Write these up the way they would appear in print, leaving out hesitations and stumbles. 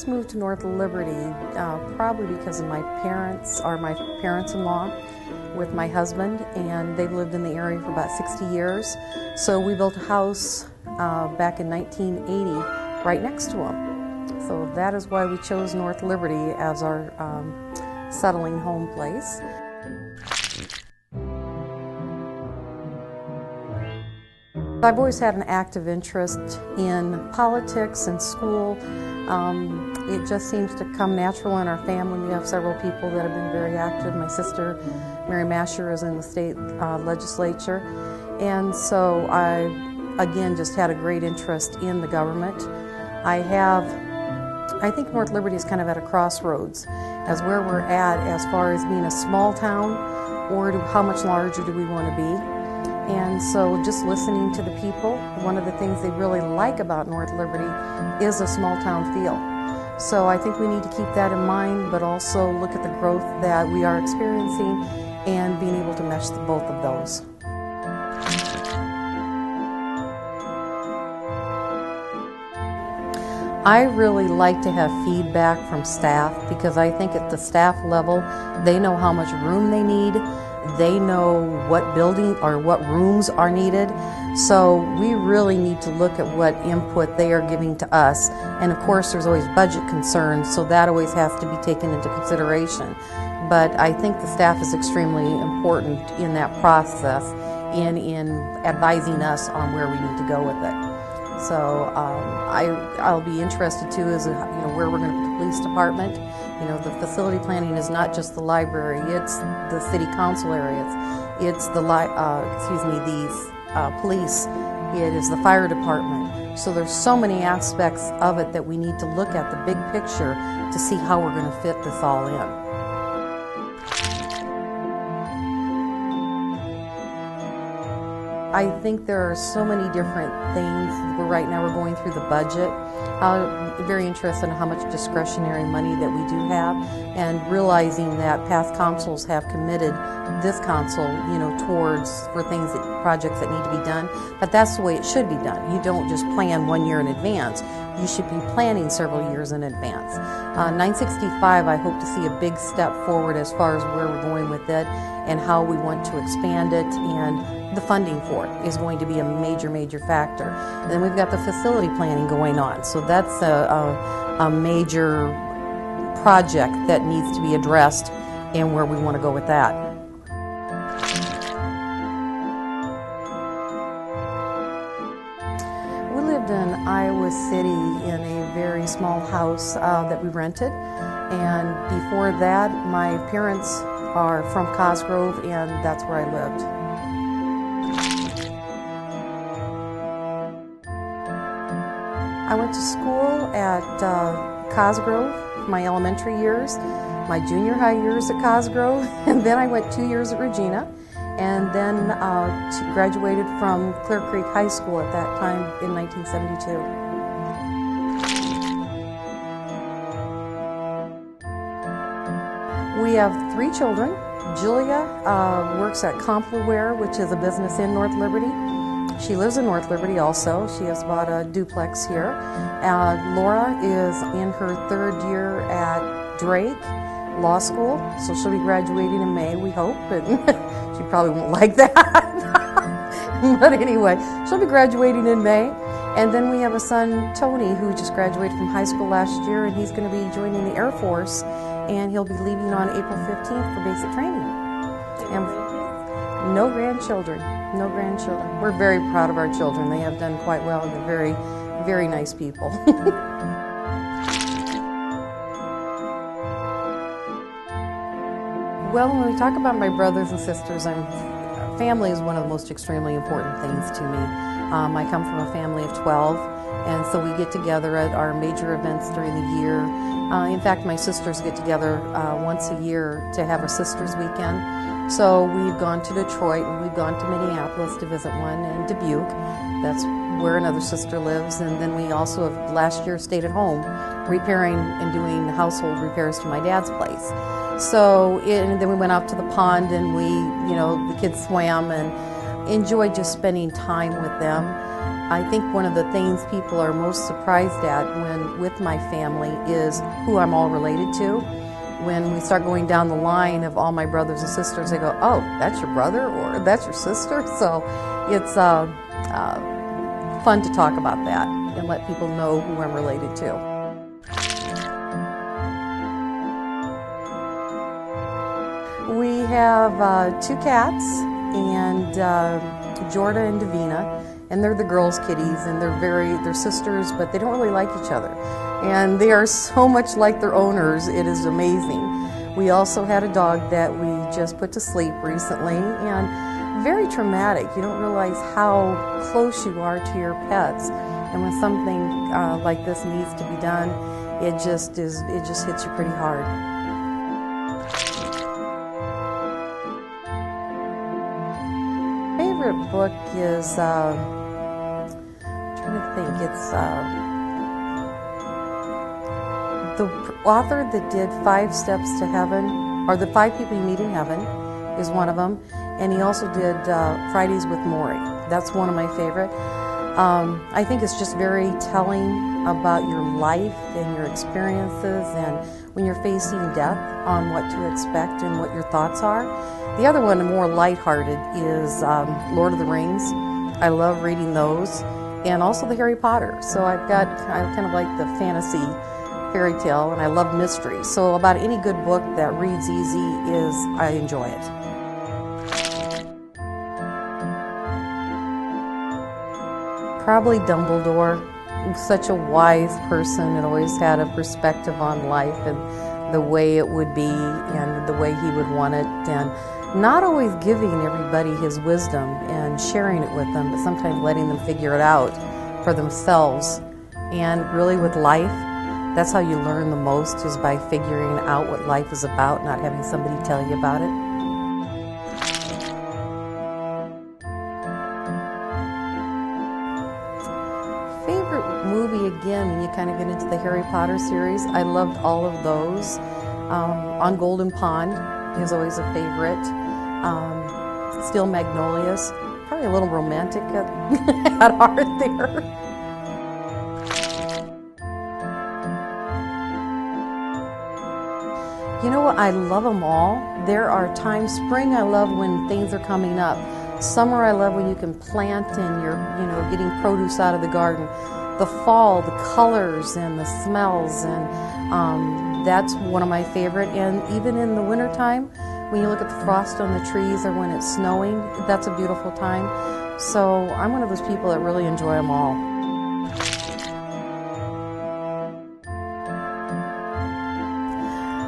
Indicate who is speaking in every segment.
Speaker 1: first moved to North Liberty probably because of my parents-in-law with my husband, and they've lived in the area for about 60 years. So we built a house back in 1980 right next to them. So that is why we chose North Liberty as our settling home place. I've always had an active interest in politics and school. It just seems to come natural in our family. We have several people that have been very active. My sister, Mary Masher, is in the state legislature. And so I, again, just had a great interest in the government. I think North Liberty is kind of at a crossroads as where we're at as far as being a small town, or how much larger do we want to be. And so just listening to the people, one of the things they really like about North Liberty is a small town feel. So I think we need to keep that in mind, but also look at the growth that we are experiencing and being able to mesh both of those. I really like to have feedback from staff, because I think at the staff level, they know how much room they need. They know what building or what rooms are needed. So we really need to look at what input they are giving to us. And of course, there's always budget concerns, so that always has to be taken into consideration. But I think the staff is extremely important in that process, in advising us on where we need to go with it. So I'll be interested too as where we're going to put the police department. The facility planning is not just the library; it's the city council areas, it's the police, it is the fire department. So there's so many aspects of it that we need to look at the big picture to see how we're going to fit this all in. I think there are so many different things. Right now we're going through the budget. I'm very interested in how much discretionary money that we do have, and realizing that past councils have committed this council, towards projects that need to be done. But that's the way it should be done. You don't just plan 1 year in advance. You should be planning several years in advance. 965, I hope to see a big step forward as far as where we're going with it and how we want to expand it, and the funding for it is going to be a major, major factor. And then we've got the facility planning going on, so that's a major project that needs to be addressed and where we want to go with that. We lived in Iowa City in a very small house that we rented, and before that my parents are from Cosgrove, and that's where I lived. I went to school at Cosgrove, my elementary years, my junior high years at Cosgrove, and then I went 2 years at Regina, and then graduated from Clear Creek High School at that time in 1972. We have 3 children. Julia works at Complaware, which is a business in North Liberty. She lives in North Liberty also. She has bought a duplex here. Laura is in her 3rd year at Drake Law School, so she'll be graduating in May, we hope. And she probably won't like that. But anyway, she'll be graduating in May. And then we have a son, Tony, who just graduated from high school last year, and he's going to be joining the Air Force, and he'll be leaving on April 15th for basic training. And no grandchildren. No grandchildren. We're very proud of our children. They have done quite well. They're very, very nice people. Well, when we talk about my brothers and sisters, family is one of the most extremely important things to me. I come from a family of 12, and so we get together at our major events during the year. In fact, my sisters get together once a year to have a sisters weekend. So we've gone to Detroit, and we've gone to Minneapolis to visit one, and Dubuque. That's where another sister lives. And then we also have last year stayed at home repairing and doing household repairs to my dad's place. So and then we went out to the pond, and the kids swam and enjoyed just spending time with them. I think one of the things people are most surprised at when with my family is who I'm all related to. When we start going down the line of all my brothers and sisters, they go, "Oh, that's your brother," or "That's your sister." So it's fun to talk about that and let people know who I'm related to. We have 2 cats, and Jorda and Davina, and they're the girls' kitties, and they're sisters, but they don't really like each other. And they are so much like their owners, it is amazing. We also had a dog that we just put to sleep recently, and very traumatic. You don't realize how close you are to your pets, and when something like this needs to be done, it just hits you pretty hard. Favorite book is I'm trying to think. It's the author that did 5 Steps to Heaven, or the 5 People You Meet in Heaven, is one of them, and he also did Fridays with Maury. That's one of my favorite. I think it's just very telling about your life and your experiences, and when you're facing death, on what to expect and what your thoughts are. The other one, more lighthearted, is Lord of the Rings. I love reading those, and also the Harry Potter. So I kind of like the fantasy fairy tale, and I love mystery. So about any good book that reads easy I enjoy it. Probably Dumbledore. Such a wise person and always had a perspective on life and the way it would be and the way he would want it, and not always giving everybody his wisdom and sharing it with them, but sometimes letting them figure it out for themselves. And really with life, that's how you learn the most, is by figuring out what life is about, not having somebody tell you about it. Favorite movie, again, when you kind of get into the Harry Potter series, I loved all of those. On Golden Pond is always a favorite. Steel Magnolias, probably a little romantic at heart there. You know what, I love them all. There are times, spring I love when things are coming up. Summer I love when you can plant and you're getting produce out of the garden. The fall, the colors and the smells, and that's one of my favorite. And even in the wintertime, when you look at the frost on the trees or when it's snowing, that's a beautiful time. So I'm one of those people that really enjoy them all.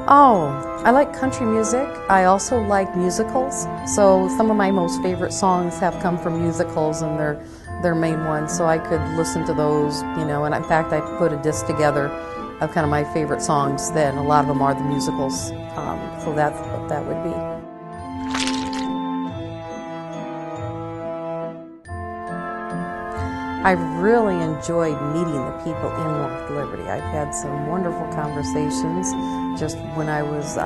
Speaker 1: Oh, I like country music. I also like musicals. So some of my most favorite songs have come from musicals, and they're main ones. So I could listen to those, and in fact I put a disc together of kind of my favorite songs. Then a lot of them are the musicals. So that's what that would be. I've really enjoyed meeting the people in North Liberty. I've had some wonderful conversations just when I was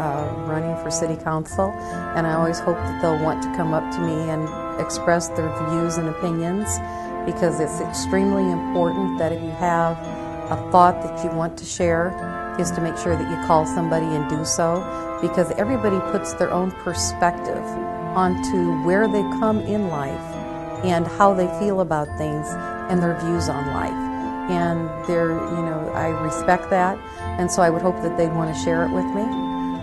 Speaker 1: running for City Council, and I always hope that they'll want to come up to me and express their views and opinions, because it's extremely important that if you have a thought that you want to share, is to make sure that you call somebody and do so, because everybody puts their own perspective onto where they come in life and how they feel about things and their views on life. And I respect that, and so I would hope that they'd want to share it with me.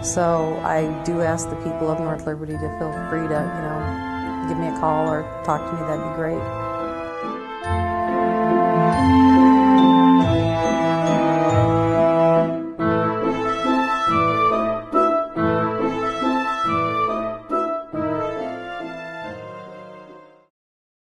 Speaker 1: So I do ask the people of North Liberty to feel free to, give me a call or talk to me. That'd be great.